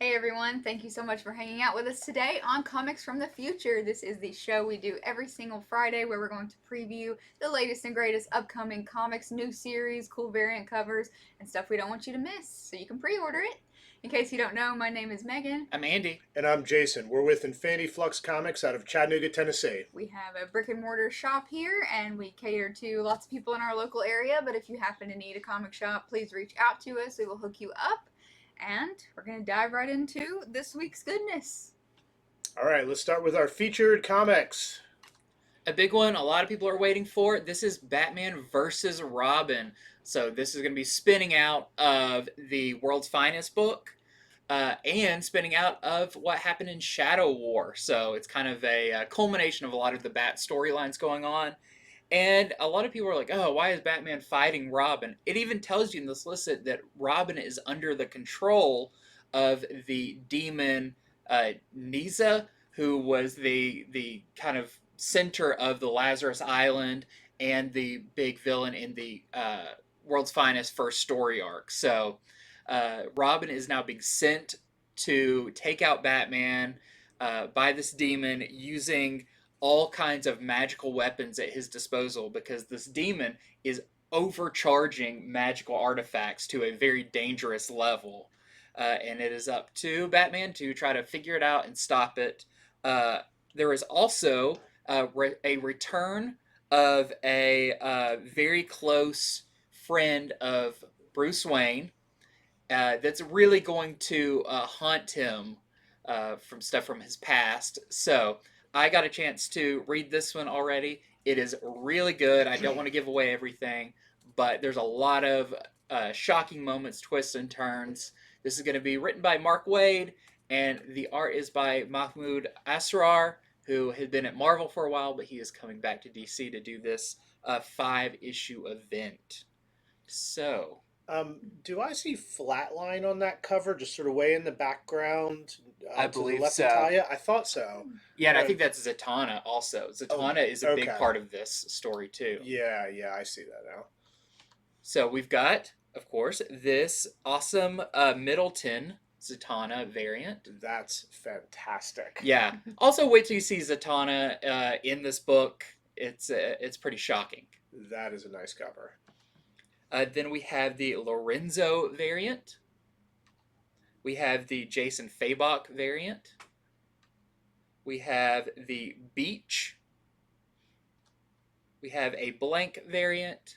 Hey everyone, thank you so much for hanging out with us today on Comics from the Future. This is the show we do every single Friday where we're going to preview the latest and greatest upcoming comics, new series, cool variant covers, and stuff we don't want you to miss, so you can pre-order it. In case you don't know, my name is Megan. I'm Andy. And I'm Jason. We're with infinityfluxcomics out of Chattanooga, Tennessee. We have a brick and mortar shop here, and we cater to lots of people in our local area, but if you happen to need a comic shop, please reach out to us. We will hook you up. And we're going to dive right into this week's goodness. All right, let's start with our featured comics. A big one a lot of people are waiting for. This is Batman versus Robin. So this is going to be spinning out of the World's Finest book and spinning out of what happened in Shadow War. So it's kind of a culmination of a lot of the Bat storylines going on. And a lot of people are like, oh, why is Batman fighting Robin? It even tells you in this list that Robin is under the control of the demon Niza, who was the kind of center of the Lazarus Island and the big villain in the World's Finest first story arc. So Robin is now being sent to take out Batman by this demon using all kinds of magical weapons at his disposal because this demon is overcharging magical artifacts to a very dangerous level. And it is up to Batman to try to figure it out and stop it. There is also a return of a very close friend of Bruce Wayne that's really going to haunt him from stuff from his past. So I got a chance to read this one already. It is really good. I don't want to give away everything, but there's a lot of shocking moments, twists, and turns. This is going to be written by Mark Waid, and the art is by MAHMUD ASRAR, who had been at Marvel for a while, but he is coming back to DC to do this 5-issue event. So, Do I see Flatline on that cover, just sort of way in the background? I To the believe left so. of Talia? I thought so. yeah, and I think that's Zatanna also. Zatanna is a big okay. part of this story, too. Yeah, I see that now. So we've got, of course, this awesome Middleton Zatanna variant. That's fantastic. Yeah. Also, wait till you see Zatanna in this book. It's pretty shocking. That is a nice cover. Then we have the Lorenzo variant. We have the Jason FABOK variant. We have the Beach. We have a blank variant.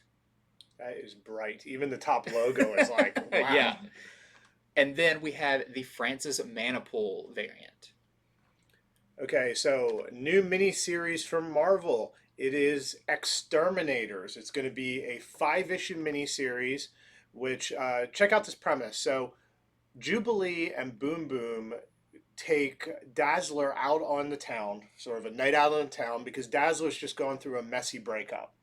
That is bright. Even the top logo is like, wow. Yeah. And then we have the Francis MANAPUL variant. Okay, so new miniseries from Marvel. It is Exterminators. It's going to be a 5-issue miniseries, which, check out this premise. So, Jubilee and Boom Boom take Dazzler out on the town, sort of a night out on the town, because Dazzler's just going through a messy breakup.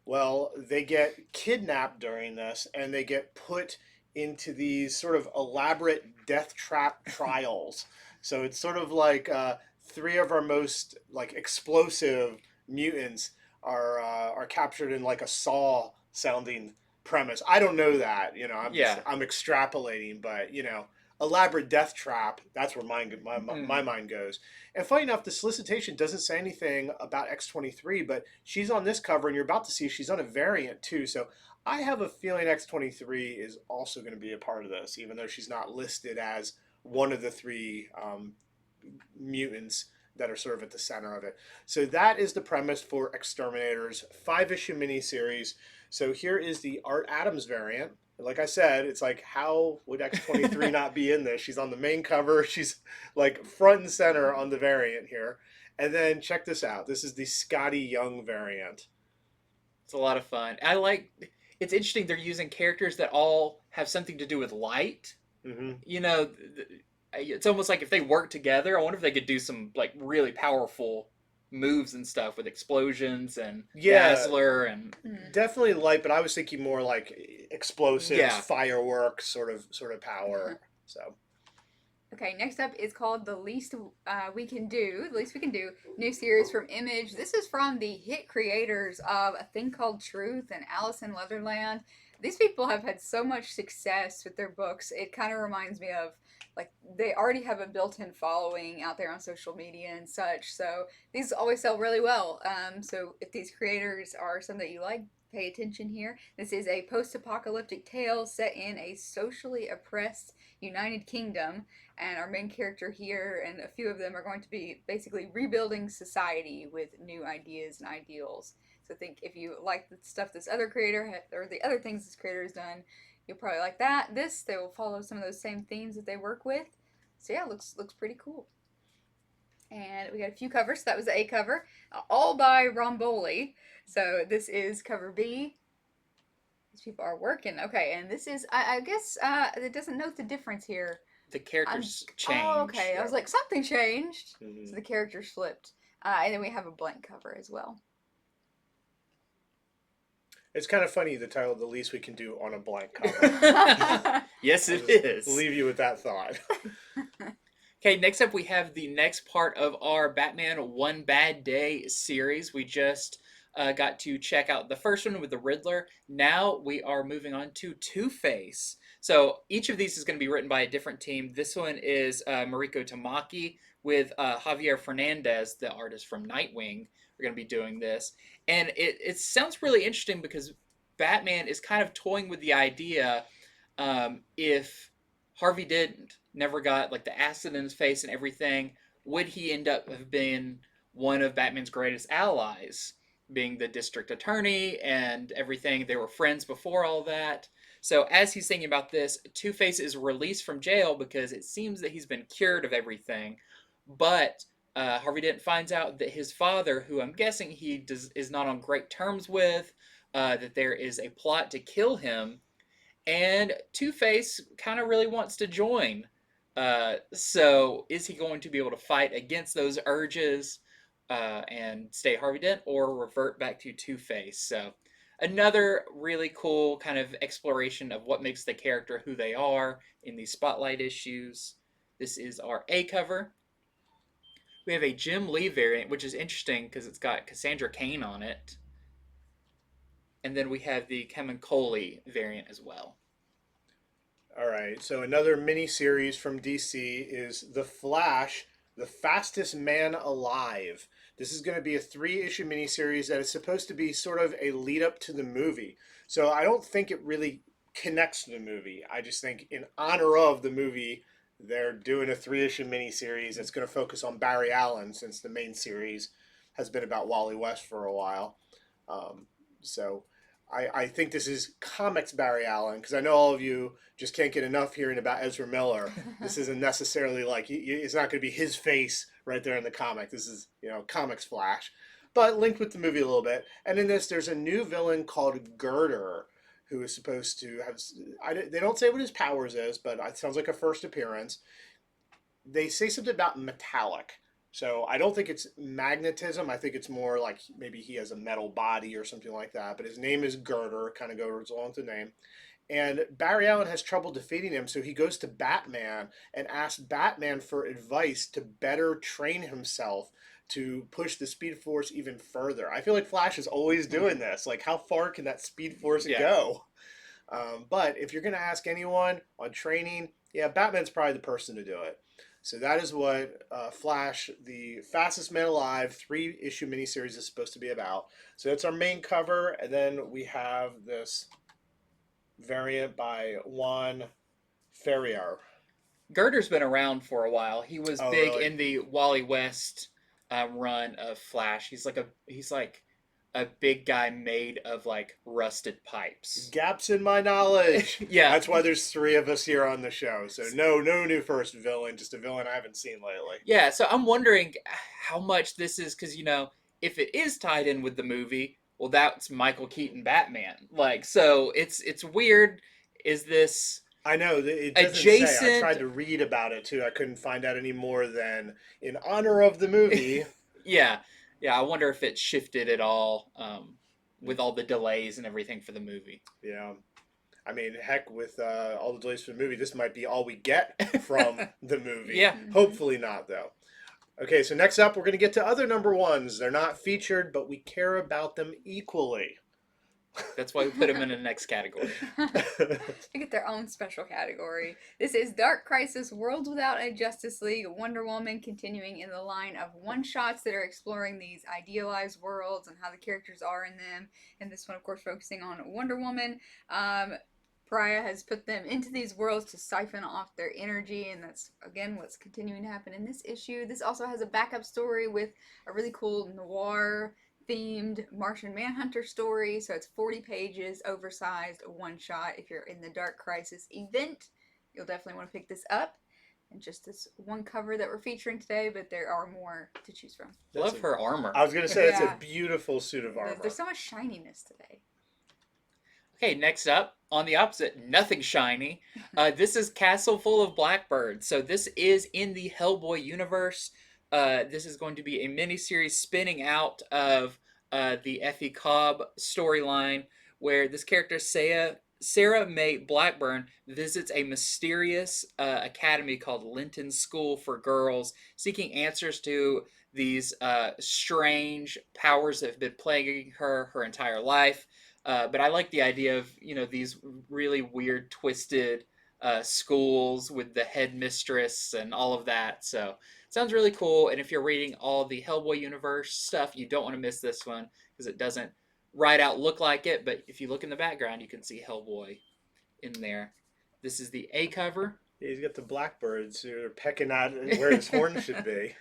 Well, they get kidnapped during this, and they get put into these sort of elaborate death trap trials. So it's sort of like 3 of our most like explosive mutants are captured in like a Saw sounding premise. I don't know that, I'm extrapolating, but elaborate death trap. That's where my mind goes. And funny enough, the solicitation doesn't say anything about X-23, but she's on this cover, and you're about to see she's on a variant too. So I have a feeling X-23 is also going to be a part of this, even though she's not listed as one of the 3 mutants that are sort of at the center of it. So that is the premise for Exterminators, 5-issue miniseries. So here is the Art Adams variant. Like I said, it's like, how would X-23 not be in this? She's on the main cover. She's like front and center on the variant here. And then check this out. This is the Scotty Young variant. It's a lot of fun. It's interesting they're using characters that all have something to do with light. Mm-hmm. It's almost like if they work together, I wonder if they could do some like really powerful moves and stuff with explosions and Dazzler and definitely light, but I was thinking more like explosives, fireworks, sort of power. So Okay, next up is called The Least We Can Do. The Least We Can Do, new series from Image. This is from the hit creators of A Thing Called Truth and Alice in Leatherland. These people have had so much success with their books. It kind of reminds me of like they already have a built-in following out there on social media and such. So these always sell really well. So if these creators are some that you like, pay attention here. This is a post-apocalyptic tale set in a socially oppressed United Kingdom, and our main character here and a few of them are going to be basically rebuilding society with new ideas and ideals. So I think if you like the stuff this other creator or the other things this creator has done, you'll probably like that. This, they will follow some of those same themes that they work with. So yeah, looks pretty cool. And we got a few covers. So that was the A cover, all by Romboli. So this is cover B. These people are working. Okay, and this is, I guess, it doesn't note the difference here. The characters changed. Oh, okay. I was like, something changed. Mhm. So the characters flipped. And then we have a blank cover as well. It's kind of funny, the title, The Least We Can Do on a Blank Cover. Yes, I'll it just is. leave you with that thought. Okay, next up we have the next part of our Batman One Bad Day series. We just got to check out the first one with the Riddler. Now we are moving on to Two-Face. So each of these is going to be written by a different team. This one is Mariko Tamaki with Javier Fernandez, the artist from Nightwing. We're going to be doing this. And it sounds really interesting because Batman is kind of toying with the idea if Harvey Dent never got like the acid in his face and everything, would he end up have been one of Batman's greatest allies, being the district attorney and everything? They were friends before all that. So as he's thinking about this, Two-Face is released from jail because it seems that he's been cured of everything. But Harvey Dent finds out that his father, who I'm guessing is not on great terms with, that there is a plot to kill him. And Two-Face kind of really wants to join. So is he going to be able to fight against those urges and stay Harvey Dent, or revert back to Two-Face? So another really cool kind of exploration of what makes the character who they are in these spotlight issues. This is our A cover. We have a Jim Lee variant, which is interesting because it's got Cassandra Cain on it. And then we have the CAMUNCOLI variant as well. All right, so another mini-series from DC is The Flash, The Fastest Man Alive. This is going to be a 3-issue miniseries that is supposed to be sort of a lead-up to the movie. So I don't think it really connects to the movie. I just think in honor of the movie, they're doing a 3-issue miniseries that's going to focus on Barry Allen, since the main series has been about Wally West for a while. So I think this is comics Barry Allen, because I know all of you just can't get enough hearing about Ezra Miller. This isn't necessarily like, it's not going to be his face right there in the comic. This is, comics Flash, but linked with the movie a little bit. And in this, there's a new villain called Girder, who is supposed to have, they don't say what his powers is, but it sounds like a first appearance. They say something about metallic. So I don't think it's magnetism. I think it's more like maybe he has a metal body or something like that. But his name is Girder, kind of goes along with the name. And Barry Allen has trouble defeating him, so he goes to Batman and asks Batman for advice to better train himself to push the Speed Force even further. I feel like Flash is always doing this. Like, how far can that Speed Force go? But if you're going to ask anyone on training, yeah, Batman's probably the person to do it. So that is what Flash, the Fastest Man Alive 3-issue miniseries is supposed to be about. So that's our main cover, and then we have this variant by Juan Ferrier. Girder's been around for a while. He was big really? in the Wally West run of Flash. He's like a big guy made of like rusted pipes. Gaps in my knowledge. Yeah, That's why there's 3 of us here on the show. So no new first villain, just a villain I haven't seen lately. Yeah, so I'm wondering how much this is, because if it is tied in with the movie, well, that's Michael Keaton Batman. Like, so it's weird. Is this? I know it doesn't adjacent? say. I tried to read about it too. I couldn't find out any more than in honor of the movie. Yeah. I wonder if it shifted at all with all the delays and everything for the movie. Yeah. I mean, heck, with all the delays for the movie, this might be all we get from the movie. Yeah. Hopefully not, though. Okay, so next up, we're going to get to other number ones. They're not featured, but we care about them equally. That's why we put them in the next category. They get their own special category. This is Dark Crisis Worlds Without a Justice League, Wonder Woman, continuing in the line of one-shots that are exploring these idealized worlds and how the characters are in them. And this one, of course, focusing on Wonder Woman. Pariah has put them into these worlds to siphon off their energy, and that's, again, what's continuing to happen in this issue. This also has a backup story with a really cool noir themed Martian Manhunter story, so it's 40 pages, oversized, one shot. If you're in the Dark Crisis event, you'll definitely want to pick this up. And just this one cover that we're featuring today, but there are more to choose from. Love her armor. I was going to say, it's Yeah. a beautiful suit of armor. There's so much shininess today. Okay, next up, on the opposite, nothing shiny. This is Castle Full of Blackbirds. So this is in the Hellboy universe. This is going to be a miniseries spinning out of the Effie Cobb storyline, where this character, Sarah May Blackburn, visits a mysterious academy called Linton School for Girls, seeking answers to these strange powers that have been plaguing her entire life. But I like the idea of, these really weird, twisted schools with the headmistress and all of that. So it sounds really cool. And if you're reading all the Hellboy universe stuff, you don't want to miss this one because it doesn't right out look like it. But if you look in the background, you can see Hellboy in there. This is the A cover. Yeah, he's got the blackbirds who are pecking out where his horn should be.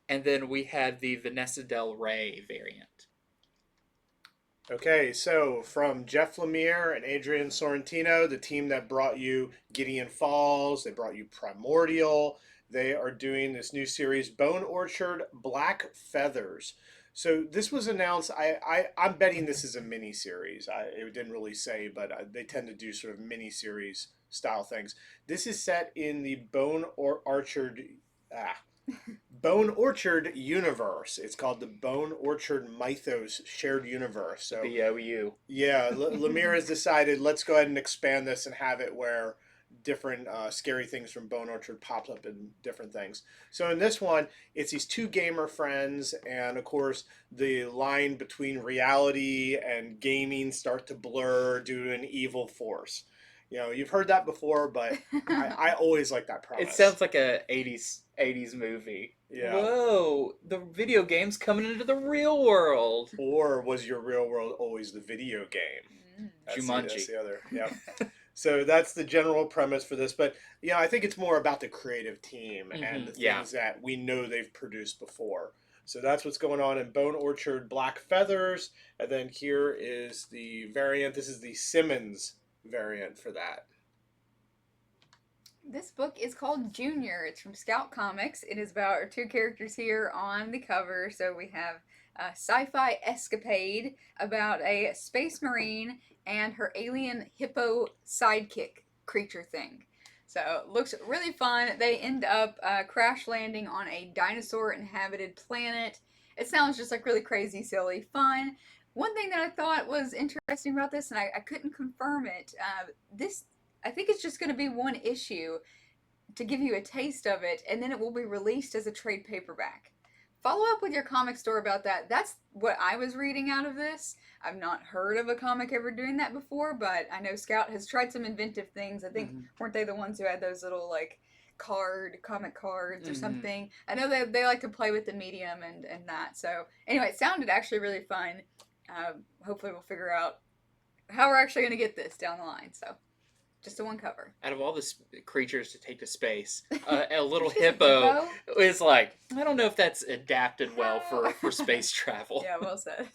And then we have the Vanessa Del Rey variant. Okay, so from Jeff Lemire and Adrian Sorrentino, the team that brought you Gideon Falls, they brought you Primordial, they are doing this new series, Bone Orchard Black Feathers. So this was announced, I'm betting this is a mini-series. It didn't really say, but they tend to do sort of mini-series style things. This is set in the Bone Orchard universe. It's called the Bone Orchard Mythos Shared Universe. So BOU. Yeah, Lemire has decided, let's go ahead and expand this and have it where different scary things from Bone Orchard pops up in different things. So in this one, it's these two gamer friends, and of course the line between reality and gaming start to blur due to an evil force. You've heard that before, but I always like that premise. It sounds like a 80s movie. Yeah. Whoa, the video game's coming into the real world. Or was your real world always the video game? Jumanji. That's the other. Yeah. So that's the general premise for this. But, I think it's more about the creative team and the things that we know they've produced before. So that's what's going on in Bone Orchard Black Feathers. And then here is the variant. This is the Simmons variant for that. This book is called Junior. It's from Scout Comics. It is about our two characters here on the cover. So we have a sci-fi escapade about a space marine and her alien hippo sidekick creature thing. So it looks really fun. They end up crash landing on a dinosaur inhabited planet. It sounds just like really crazy, silly, fun. One thing that I thought was interesting about this, and I couldn't confirm it, I think it's just going to be one issue to give you a taste of it, and then it will be released as a trade paperback. Follow up with your comic store about that. That's what I was reading out of this. I've not heard of a comic ever doing that before, but I know Scout has tried some inventive things. I think, weren't they the ones who had those little, comic cards or something? I know they like to play with the medium and that. So, anyway, it sounded actually really fun. Hopefully we'll figure out how we're actually going to get this down the line. So, just a one cover. Out of all the creatures to take to space, a little hippo is like, I don't know if that's adapted well for space travel. Yeah, well said.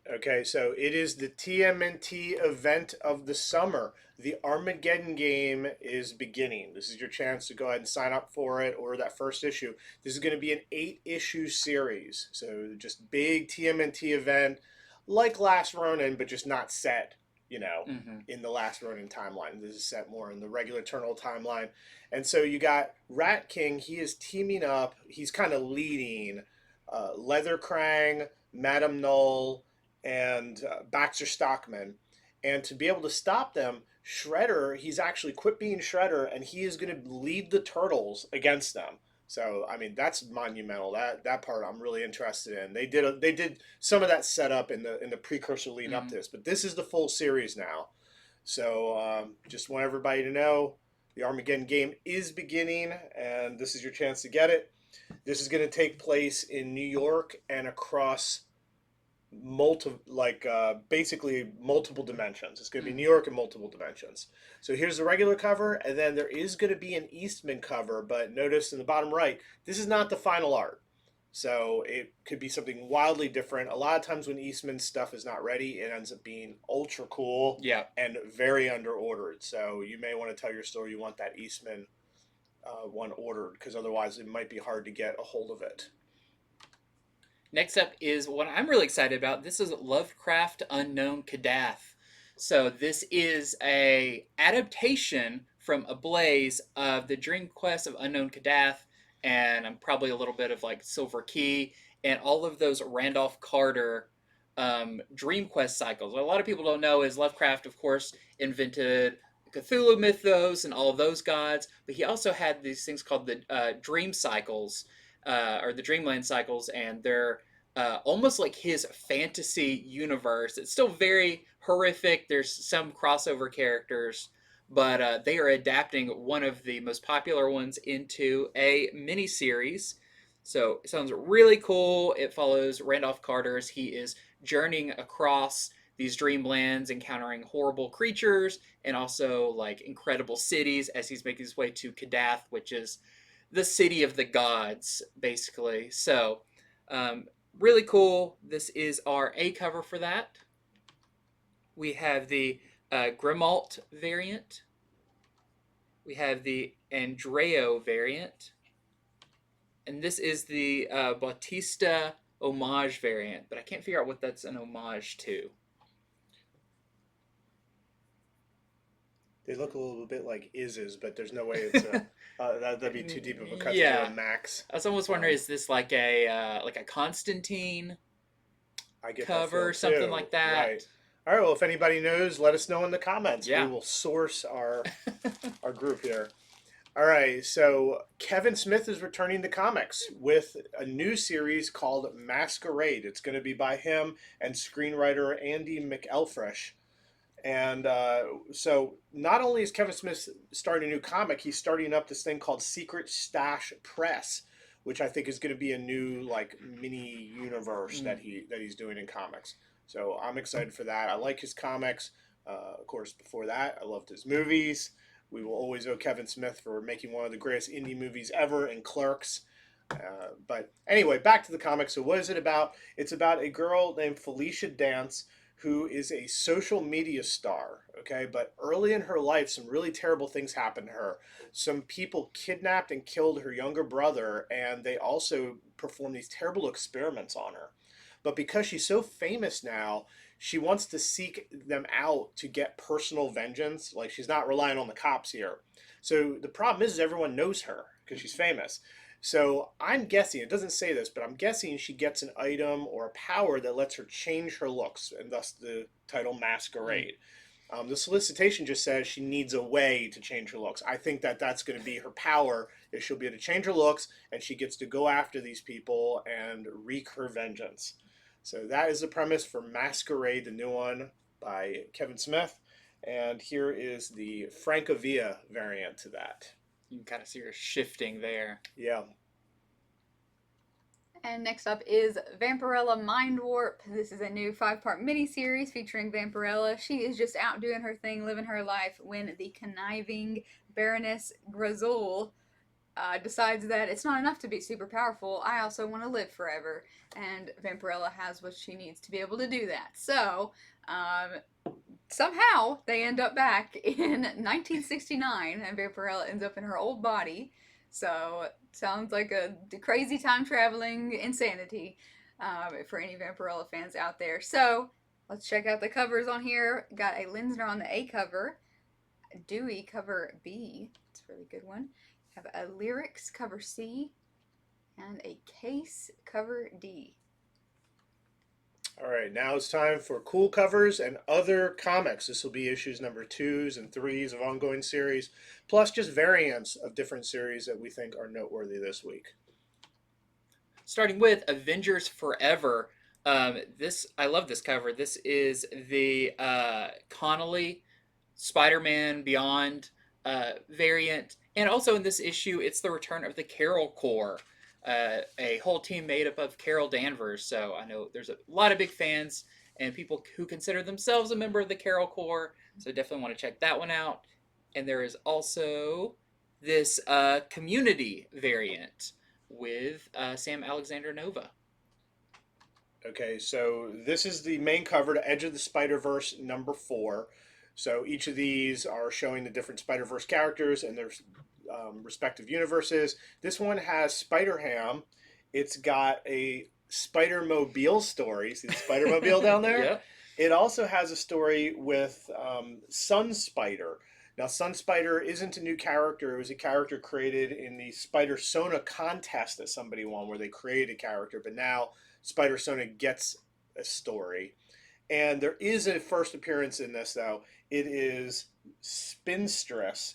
Okay, so it is the TMNT event of the summer. The Armageddon game is beginning. This is your chance to go ahead and sign up for it, or that first issue. This is going to be an 8-issue series. So just big TMNT event, like Last Ronin, but just not set, in the Last Ronin timeline. This is set more in the regular Eternal timeline. And so you got Rat King. He is teaming up. He's kind of leading Leather Krang, Madame Null, and Baxter Stockman. And to be able to stop them, Shredder, he's actually quit being Shredder, and he is going to lead the Turtles against them. So I mean that's monumental. That part I'm really interested in. They did some of that setup in the precursor leading up Mm. to this, but this is the full series now. So just want everybody to know the Armageddon game is beginning, and this is your chance to get it. This is going to take place in New York and across basically multiple dimensions. It's going to be Mm. New York in multiple dimensions. So here's the regular cover, and then there is going to be an Eastman cover, but notice in the bottom right, this is not the final art. So it could be something wildly different. A lot of times when Eastman stuff is not ready, it ends up being ultra cool Yeah. and very under-ordered. So you may want to tell your store you want that Eastman one ordered, because otherwise it might be hard to get a hold of it. Next up is what I'm really excited about. This is Lovecraft Unknown Kadath. So this is a adaptation from Ablaze of the Dream Quest of Unknown Kadath, and I'm probably a little bit of like Silver Key and all of those Randolph Carter Dream Quest cycles. What a lot of people don't know is Lovecraft, of course, invented Cthulhu mythos and all of those gods, but he also had these things called the dream cycles, or the Dreamland cycles, and they're almost like his fantasy universe. It's still very horrific. There's some crossover characters, but they are adapting one of the most popular ones into a mini series. So it sounds really cool. It follows Randolph Carter as he is journeying across these dreamlands, encountering horrible creatures and also like incredible cities as he's making his way to Kadath, which is the city of the gods, basically. So, really cool. This is our A cover for that. We have the Grimalt variant. We have the Andreo variant. And this is the Bautista homage variant, but I can't figure out what that's an homage to. They look a little bit like Iz's, but there's no way it's that'd be too deep of a cut to Yeah. do a Max. I was almost wondering, is this like a Constantine I get cover, that feel something too. like that? Right. All right. Well, if anybody knows, let us know in the comments. Yeah. We will source our group here. All right. So Kevin Smith is returning to comics with a new series called Maskerade. It's going to be by him and screenwriter Andy McElfresh. And so not only is Kevin Smith starting a new comic, he's starting up this thing called Secret Stash Press, which I think is going to be a new like mini universe that he's doing in comics. So I'm excited for that. I like his comics. Of course, before that, I loved his movies. We will always owe Kevin Smith for making one of the greatest indie movies ever in Clerks. But anyway, back to the comics. So what is it about? It's about a girl named Felicia Dance who is a social media star, okay? But early in her life, some really terrible things happened to her. Some people kidnapped and killed her younger brother, and they also performed these terrible experiments on her. But because she's so famous now, she wants to seek them out to get personal vengeance. Like, she's not relying on the cops here. So the problem is everyone knows her because she's famous. So I'm guessing, it doesn't say this, but I'm guessing she gets an item or a power that lets her change her looks, and thus the title Maskerade. The solicitation just says she needs a way to change her looks. I think that that's going to be her power, is she'll be able to change her looks, and she gets to go after these people and wreak her vengeance. So that is the premise for Maskerade, the new one by Kevin Smith. And here is the Francavilla variant to that. You can kind of see her shifting there. Yeah. And next up is Vampirella Mind Warp. This is a new 5-part miniseries featuring Vampirella. She is just out doing her thing, living her life, when the conniving Baroness Grazul decides that it's not enough to be super powerful. I also want to live forever. And Vampirella has what she needs to be able to do that. So, somehow they end up back in 1969, and Vampirella ends up in her old body. So sounds like a crazy time traveling insanity for any Vampirella fans out there. So let's check out the covers on here. Got a Linsner on the A cover, Dewey cover B. It's a really good one. Have a Lyrics cover C, and a Case cover D. All right, now it's time for cool covers and other comics. This will be issues number 2s and 3s of ongoing series, plus just variants of different series that we think are noteworthy this week. Starting with Avengers Forever. I love this cover. This is the Connolly Spider-Man Beyond variant, and also in this issue, it's the return of the Carol Corps, a whole team made up of Carol Danvers. So I know there's a lot of big fans and people who consider themselves a member of the Carol Corps. So definitely want to check that one out. And there is also this community variant with Sam Alexander Nova. Okay, so this is the main cover to Edge of the Spider-Verse number 4. So each of these are showing the different Spider-Verse characters and their respective universes. This one has Spider-Ham. It's got a Spider-Mobile story. See the Spider-Mobile down there? Yeah. It also has a story with Sun Spider. Now, Sun Spider isn't a new character. It was a character created in the Spider-Sona contest that somebody won where they created a character. But now Spider-Sona gets a story. And there is a first appearance in this, though. It is Spinstress,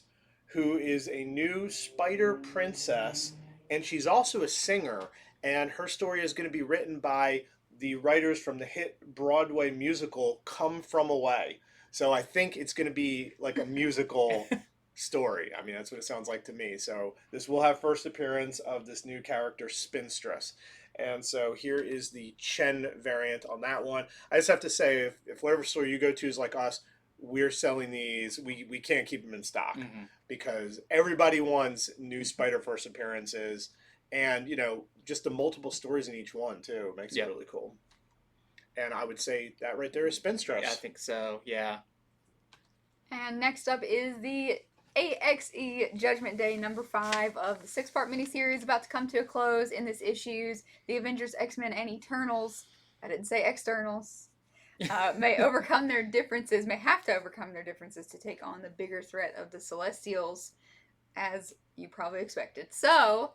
who is a new spider princess, and she's also a singer. And her story is going to be written by the writers from the hit Broadway musical Come From Away. So I think it's going to be like a musical story. I mean, that's what it sounds like to me. So this will have first appearance of this new character, Spinstress. And so here is the Chen variant on that one. I just have to say, if whatever store you go to is like us, we're selling these. We can't keep them in stock because everybody wants new Spider first appearances. And, you know, just the multiple stories in each one, too, makes it really cool. And I would say that right there is Spinstress. Yeah, I think so, yeah. And next up is the AXE Judgment Day number 5 of the 6-part miniseries about to come to a close in this issues. The Avengers, X-Men, and Eternals, I didn't say externals, may overcome their differences, may have to overcome their differences to take on the bigger threat of the Celestials, as you probably expected. So,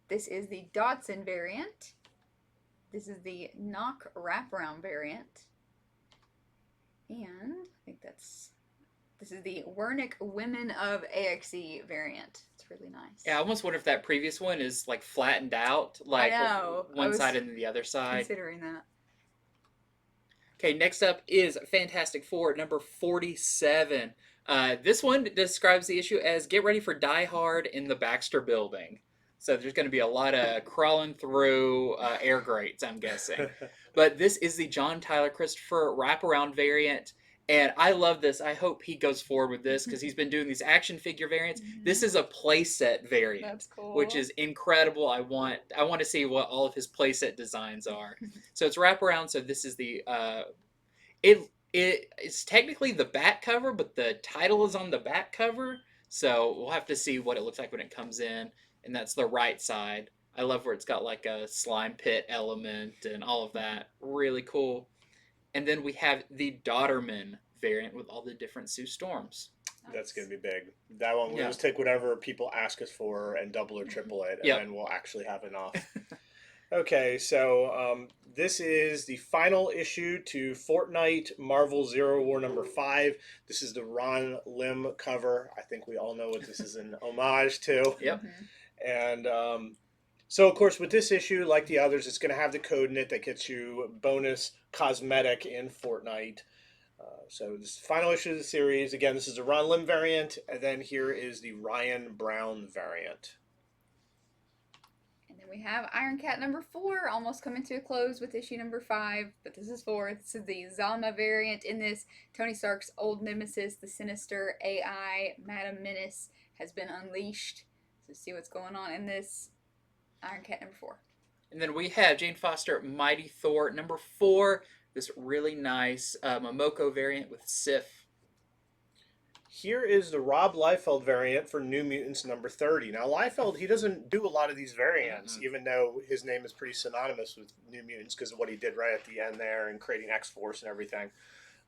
this is the Dodson variant. This is the Knock Wraparound variant. And I think this is the Wernick Women of AXE variant. It's really nice. Yeah, I almost wonder if that previous one is like flattened out, like one side and the other side. Considering that. Okay, next up is Fantastic Four number 47. This one describes the issue as get ready for Die Hard in the Baxter Building. So there's going to be a lot of crawling through air grates, I'm guessing. But this is the John Tyler Christopher wraparound variant. And I love this. I hope he goes forward with this because he's been doing these action figure variants. This is a playset variant. That's cool. Which is incredible. I want to see what all of his playset designs are. So it's wraparound. So this is the it's technically the back cover, but the title is on the back cover. So we'll have to see what it looks like when it comes in. And that's the right side. I love where it's got like a slime pit element and all of that. Really cool. And then we have the Daughterman variant with all the different Sue Storms. That's going to be big. That one, we'll just take whatever people ask us for and double or triple it, and then we'll actually have enough. Okay, so this is the final issue to Fortnite Marvel Zero War number 5. This is the Ron Lim cover. I think we all know what this is an homage to. Yep. And so, of course, with this issue, like the others, it's going to have the code in it that gets you bonus cosmetic in Fortnite. So this final issue of the series. Again, this is a Ron Lim variant, and then here is the Ryan Brown variant. And then we have Iron Cat number 4, almost coming to a close with issue number 5, but this is 4. This is the Zalma variant. In this, Tony Stark's old nemesis, the sinister AI Madam Menace, has been unleashed. So see what's going on in this Iron Cat number 4. And then we have Jane Foster Mighty Thor number 4. This really nice Momoko variant with Sif. Here is the Rob Liefeld variant for New Mutants number 30. Now, Liefeld, he doesn't do a lot of these variants, even though his name is pretty synonymous with New Mutants because of what he did right at the end there and creating X-Force and everything.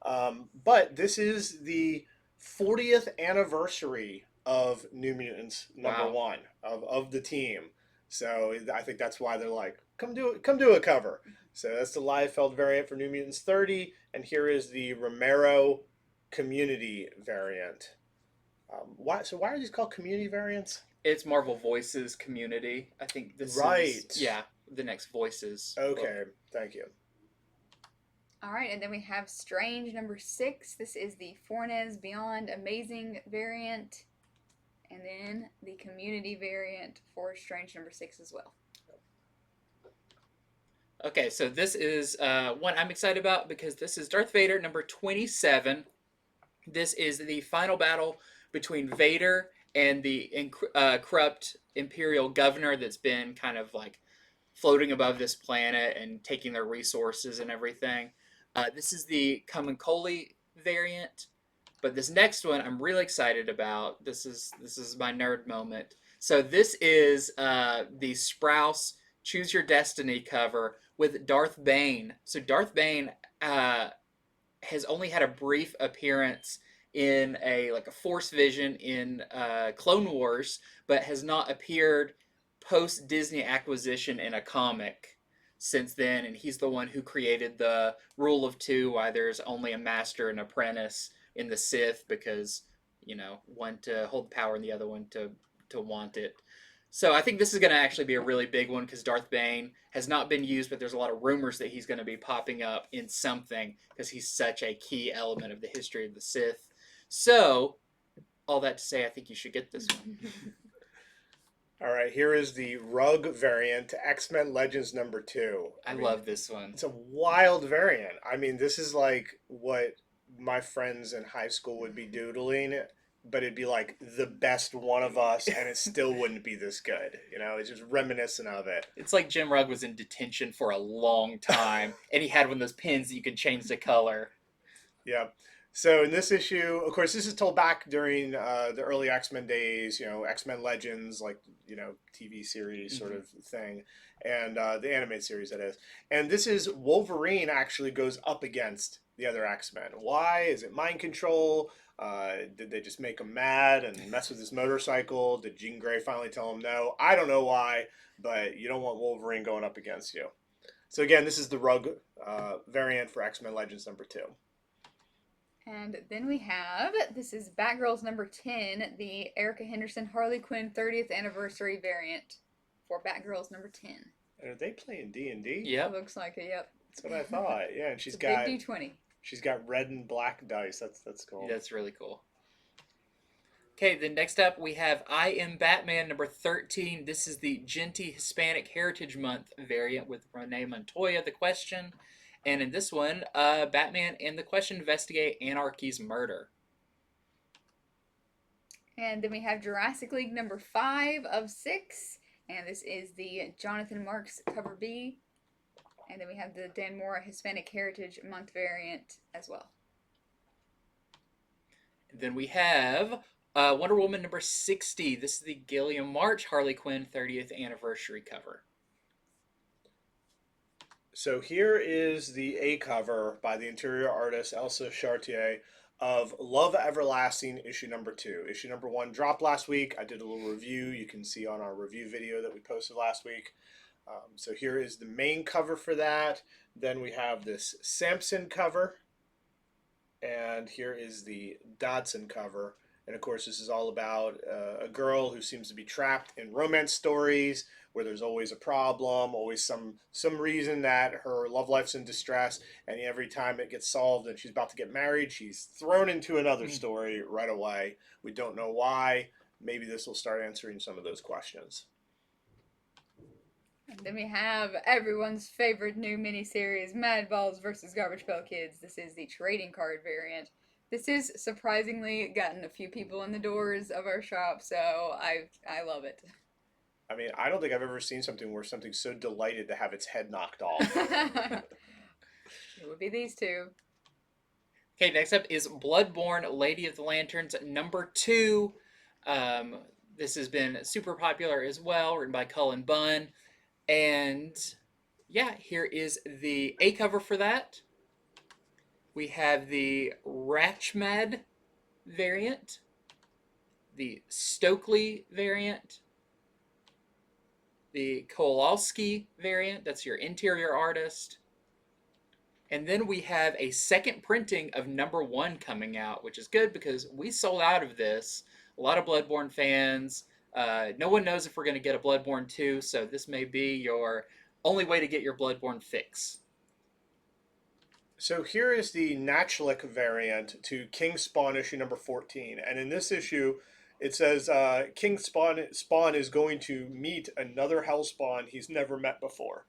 But this is the 40th anniversary of New Mutants number 1 of the team. So I think that's why they're like, come do a cover. So that's the Liefeld variant for New Mutants 30, and here is the Romero Community variant. Why are these called community variants? It's Marvel Voices Community. I think this Right. is the next Voices. Okay, thank you. All right, and then we have Strange number 6. This is the Fornes Beyond Amazing variant, and then the Community variant for Strange number 6 as well. Okay, so this is one I'm excited about because this is Darth Vader number 27. This is the final battle between Vader and the corrupt Imperial governor that's been kind of like floating above this planet and taking their resources and everything. This is the CAMUNCOLI variant, but this next one I'm really excited about. This is my nerd moment. So this is the Sprouse Choose Your Destiny cover with Darth Bane. So Darth Bane has only had a brief appearance in a Force Vision in Clone Wars, but has not appeared post Disney acquisition in a comic since then. And he's the one who created the rule of two, why there's only a master and apprentice in the Sith, because one to hold power and the other one to want it. So I think this is going to actually be a really big one because Darth Bane has not been used, but there's a lot of rumors that he's going to be popping up in something because he's such a key element of the history of the Sith. So, all that to say, I think you should get this one. All right, here is the Rug variant, X-Men Legends number 2. I love this one. It's a wild variant. I mean, this is like what my friends in high school would be doodling, but it'd be like the best one of us, and it still wouldn't be this good. It's just reminiscent of it. It's like Jim Rugg was in detention for a long time, and he had one of those pins that you could change the color. Yeah. So in this issue, of course, this is told back during the early X-Men days, X-Men Legends, TV series sort of thing, and the animated series, that is. And this is Wolverine actually goes up against the other X-Men. Why? Is it mind control? Did they just make him mad and mess with his motorcycle? Did Jean Grey finally tell him no? I don't know why, but you don't want Wolverine going up against you. So again, this is the Rug variant for X-Men Legends number 2. And then we have, this is Batgirls number 10, the Erica Henderson Harley Quinn 30th anniversary variant for Batgirls number 10. And are they playing D&D? Yeah. Looks like it, yep. That's what I thought. Yeah, and she's it's got big D20. She's got red and black dice. That's cool. That's really cool. Okay, then next up we have I Am Batman number 13. This is the Genty Hispanic Heritage Month variant with Renee Montoya, The Question. And in this one, Batman and The Question investigate Anarchy's murder. And then we have Jurassic League number 5 of 6. And this is the Jonathan Marks cover B. And then we have the Dan Mora Hispanic Heritage Month variant as well. And then we have Wonder Woman number 60. This is the Gilliam March Harley Quinn 30th anniversary cover. So here is the A cover by the interior artist Elsa Chartier of Love Everlasting issue number 2. Issue number 1 dropped last week. I did a little review. You can see on our review video that we posted last week. So here is the main cover for that. Then we have this Samson cover. And here is the Dodson cover. And of course, this is all about a girl who seems to be trapped in romance stories where there's always a problem, always some reason that her love life's in distress, and every time it gets solved and she's about to get married, she's thrown into another story right away. We don't know why. Maybe this will start answering some of those questions. And then we have everyone's favorite new miniseries, Mad Balls vs. Garbage Pail Kids. This is the trading card variant. This has surprisingly gotten a few people in the doors of our shop, so I love it. I mean, I don't think I've ever seen something where something's so delighted to have its head knocked off. It would be these two. Okay, next up is Bloodborne Lady of the Lanterns number 2. This has been super popular as well, written by Cullen Bunn. And yeah, here is the A cover for that. We have the Rachmad variant, the Stokely variant, the Kowalski variant, that's your interior artist. And then we have a second printing of #1 coming out, which is good because we sold out of this. A lot of Bloodborne fans. No one knows if we're going to get a Bloodborne 2, so this may be your only way to get your Bloodborne fix. So here is the Natchlik variant to King Spawn issue number 14. And in this issue, it says King Spawn is going to meet another Hellspawn he's never met before.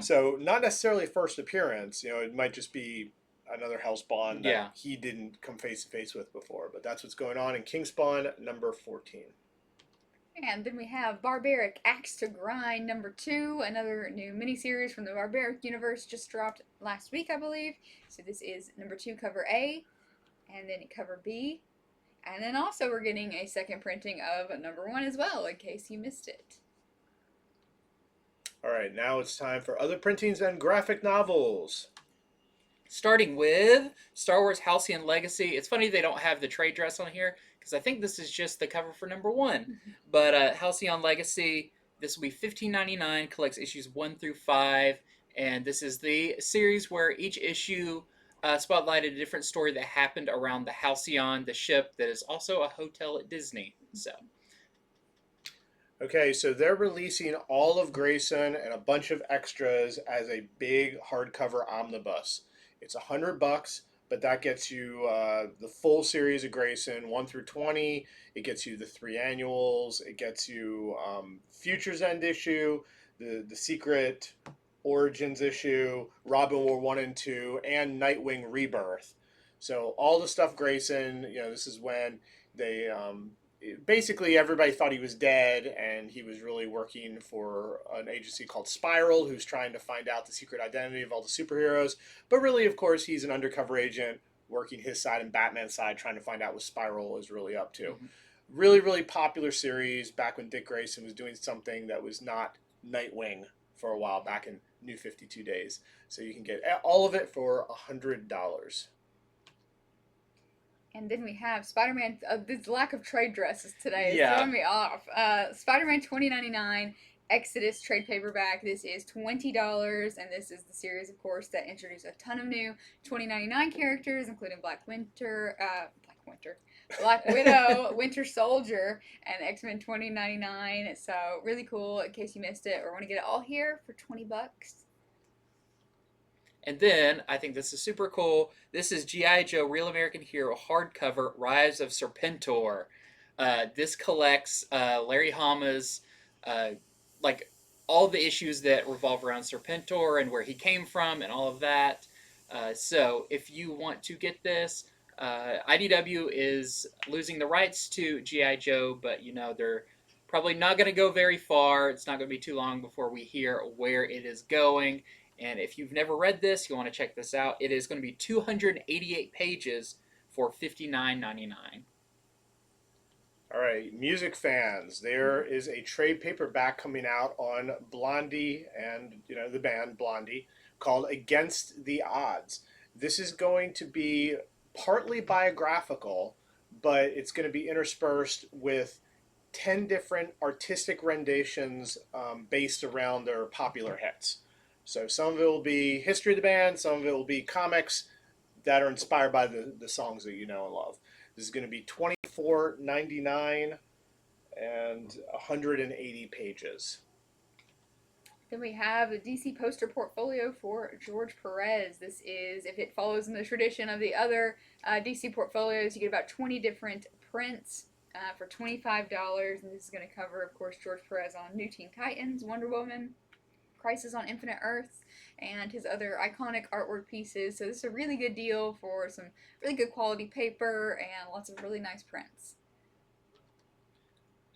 So not necessarily first appearance. It might just be another Hellspawn that he didn't come face to face with before. But that's what's going on in King Spawn number 14. And then we have Barbaric Axe to Grind #2, another new miniseries from the Barbaric universe, just dropped last week, I believe. So this is #2 cover A, and then cover B. And then also we're getting a second printing of #1 as well, in case you missed it. All right, now it's time for other printings and graphic novels. Starting with Star Wars Halcyon Legacy. It's funny they don't have the trade dress on here, because I think this is just the cover for #1. But Halcyon Legacy, this will be $15.99, collects issues 1 through 5, and this is the series where each issue spotlighted a different story that happened around the Halcyon, the ship that is also a hotel at Disney. So, okay, so they're releasing all of Grayson and a bunch of extras as a big hardcover omnibus. It's $100, but that gets you the full series of Grayson 1 through 20. It gets you the 3 annuals. It gets you Future's End issue, the Secret Origins issue, Robin War 1 and 2, and Nightwing Rebirth. So all the stuff Grayson, this is when they basically everybody thought he was dead, and he was really working for an agency called Spiral, who's trying to find out the secret identity of all the superheroes. But really, of course, he's an undercover agent working his side and Batman's side, trying to find out what Spiral is really up to. Really, really popular series back when Dick Grayson was doing something that was not Nightwing for a while back in New 52 Days. So you can get all of it for $100. And then we have Spider-Man. This lack of trade dresses today is throwing me off. Spider-Man 2099 Exodus trade paperback. This is $20, and this is the series, of course, that introduced a ton of new 2099 characters, including Black Widow, Winter Soldier, and X-Men 2099. So really cool. In case you missed it or want to get it all here for $20. and then I think this is super cool. This is G.I. Joe Real American Hero hardcover Rise of Serpentor. This collects Larry Hama's like all the issues that revolve around Serpentor and where he came from and all of that. So if you want to get this, IDW is losing the rights to G.I. Joe, but they're probably not going to go very far. It's not going to be too long before we hear where it is going. And if you've never read this, you want to check this out. It is going to be 288 pages for $59.99. All right, music fans, there is a trade paperback coming out on Blondie and the band Blondie called Against the Odds. This is going to be partly biographical, but it's going to be interspersed with 10 different artistic renditions based around their popular hits. So some of it will be history of the band, some of it will be comics that are inspired by the songs that you know and love. This is going to be $24.99 and 180 pages. Then we have the DC poster portfolio for George Perez. This is, if it follows in the tradition of the other DC portfolios, you get about 20 different prints for $25. And this is going to cover, of course, George Perez on New Teen Titans, Wonder Woman, Crisis on Infinite Earths, and his other iconic artwork pieces. So this is a really good deal for some really good quality paper and lots of really nice prints.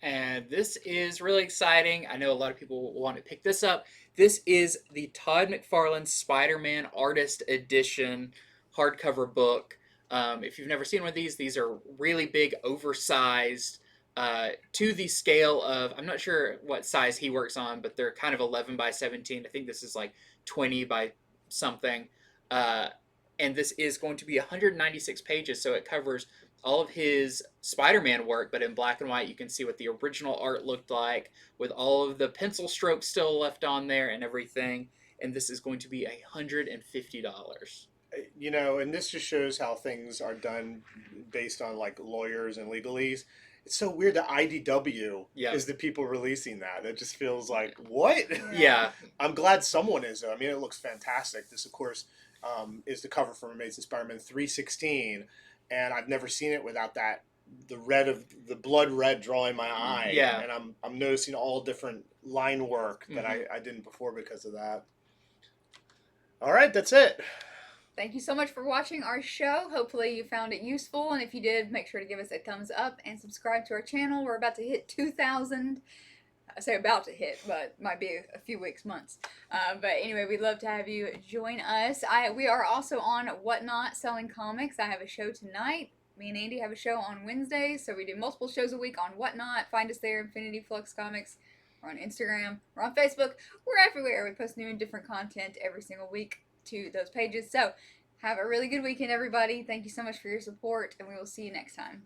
And this is really exciting. I know a lot of people want to pick this up. This is the Todd McFarlane Spider-Man Artist Edition hardcover book. If you've never seen one of these are really big, oversized, to the scale of, I'm not sure what size he works on, but they're kind of 11 by 17. I think this is like 20 by something. And this is going to be 196 pages, so it covers all of his Spider-Man work, but in black and white. You can see what the original art looked like with all of the pencil strokes still left on there and everything. And this is going to be $150. And this just shows how things are done based on like lawyers and legalese. It's so weird that IDW Yeah. is the people releasing that. It just feels like, what? Yeah. I'm glad someone is, though. I mean, it looks fantastic. This, of course, is the cover from Amazing Spider-Man 316, and I've never seen it without the blood red drawing my eye. Yeah. And I'm noticing all different line work that I didn't before because of that. All right, that's it. Thank you so much for watching our show. Hopefully you found it useful, and if you did, make sure to give us a thumbs up and subscribe to our channel. We're about to hit 2,000. I say about to hit, but might be a few weeks, months. But anyway, we'd love to have you join us. We are also on Whatnot selling comics. I have a show tonight. Me and Andy have a show on Wednesdays, so we do multiple shows a week on Whatnot. Find us there, infinityfluxcomics. We're on Instagram. We're on Facebook. We're everywhere. We post new and different content every single week to those pages. So have a really good weekend, everybody. Thank you so much for your support, and we will see you next time.